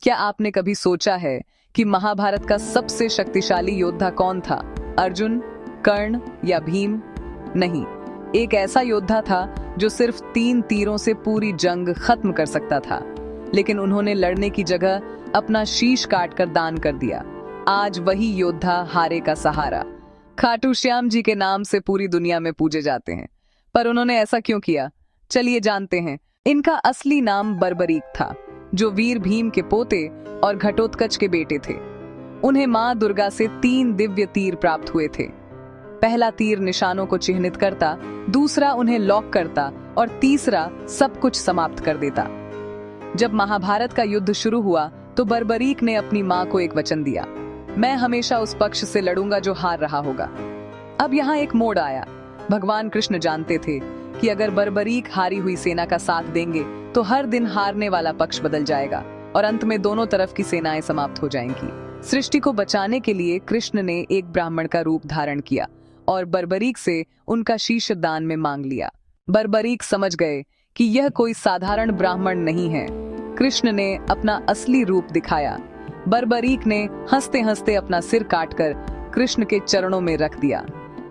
क्या आपने कभी सोचा है कि महाभारत का सबसे शक्तिशाली योद्धा कौन था? अर्जुन, कर्ण या भीम? नहीं, एक ऐसा योद्धा था जो सिर्फ 3 तीरों से पूरी जंग खत्म कर सकता था, लेकिन उन्होंने लड़ने की जगह अपना शीश काटकर दान कर दिया। आज वही योद्धा हारे का सहारा खाटू श्याम जी के नाम से पूरी दुनिया में पूजे जाते हैं। पर उन्होंने ऐसा क्यों किया? चलिए जानते हैं। इनका असली नाम बर्बरीक था, जो वीर भीम के पोते और घटोत्कच के बेटे थे। उन्हें मां दुर्गा से 3 दिव्य तीर प्राप्त हुए थे। पहला तीर निशानों को चिन्हित करता, दूसरा उन्हें लॉक करता और तीसरा सब कुछ समाप्त कर देता। जब महाभारत का युद्ध शुरू हुआ तो बर्बरीक ने अपनी मां को एक वचन दिया, मैं हमेशा उस पक्ष से लड़ूंगा जो हार रहा होगा। अब यहाँ एक मोड़ आया। भगवान कृष्ण जानते थे कि अगर बर्बरीक हारी हुई सेना का साथ देंगे तो हर दिन हारने वाला पक्ष बदल जाएगा और अंत में दोनों तरफ की सेनाएं समाप्त हो जाएंगी। सृष्टि को बचाने के लिए कृष्ण ने एक ब्राह्मण का रूप धारण किया और बर्बरीक से उनका शीश दान में मांग लिया। बर्बरीक समझ गए कि यह कोई साधारण ब्राह्मण नहीं है। कृष्ण ने अपना असली रूप दिखाया। बर्बरीक ने हंसते हंसते अपना सिर काटकर कृष्ण के चरणों में रख दिया।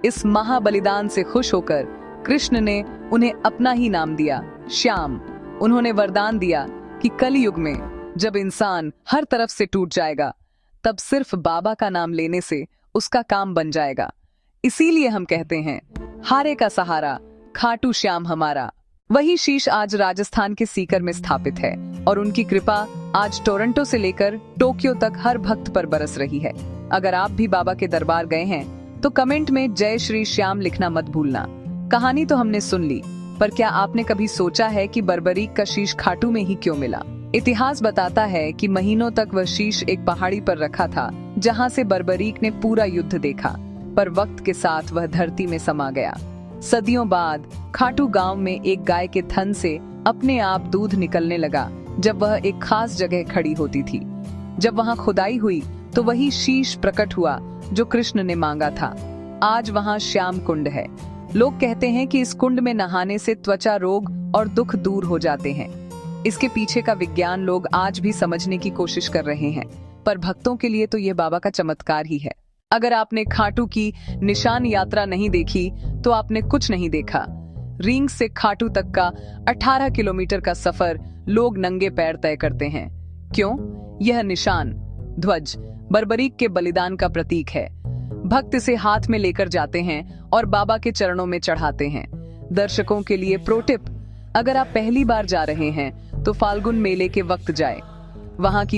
इस महाबलिदान से खुश होकर कृष्ण ने उन्हें अपना ही नाम दिया, श्याम। उन्होंने वरदान दिया कि कलयुग में जब इंसान हर तरफ से टूट जाएगा, तब सिर्फ बाबा का नाम लेने से उसका काम बन जाएगा। इसीलिए हम कहते हैं, हारे का सहारा खाटू श्याम हमारा। वही शीश आज राजस्थान के सीकर में स्थापित है और उनकी कृपा आज टोरंटो से लेकर टोक्यो तक हर भक्त पर बरस रही है। अगर आप भी बाबा के दरबार गए हैं तो कमेंट में जय श्री श्याम लिखना मत भूलना। कहानी तो हमने सुन ली, पर क्या आपने कभी सोचा है कि बर्बरीक का शीश खाटू में ही क्यों मिला? इतिहास बताता है कि महीनों तक वह शीश एक पहाड़ी पर रखा था, जहां से बर्बरीक ने पूरा युद्ध देखा, पर वक्त के साथ वह धरती में समा गया। सदियों बाद खाटू गांव में एक गाय के थन से अपने आप दूध निकलने लगा जब वह एक खास जगह खड़ी होती थी। जब वहां खुदाई हुई तो वही शीश प्रकट हुआ जो कृष्ण ने मांगा था। आज वहां श्याम कुंड है। लोग कहते हैं कि इस कुंड में नहाने से त्वचा रोग और दुख दूर हो जाते हैं। इसके पीछे का विज्ञान लोग आज भी समझने की कोशिश कर रहे हैं, पर भक्तों के लिए तो ये बाबा का चमत्कार ही है। अगर आपने खाटू की निशान यात्रा नहीं देखी तो आपने कुछ नहीं देखा। रींग से खाटू तक का 18 किलोमीटर का सफर लोग नंगे पैर तय करते हैं। क्यों? यह निशान, ध्वज, बर्बरीक के बलिदान का प्रतीक है। भक्त इसे हाथ में लेकर जाते हैं और बाबा के चरणों में चढ़ाते हैं। दर्शकों के लिए प्रो टिप, अगर आप पहली बार जा रहे हैं तो फाल्गुन मेले के वक्त जाएं। वहां की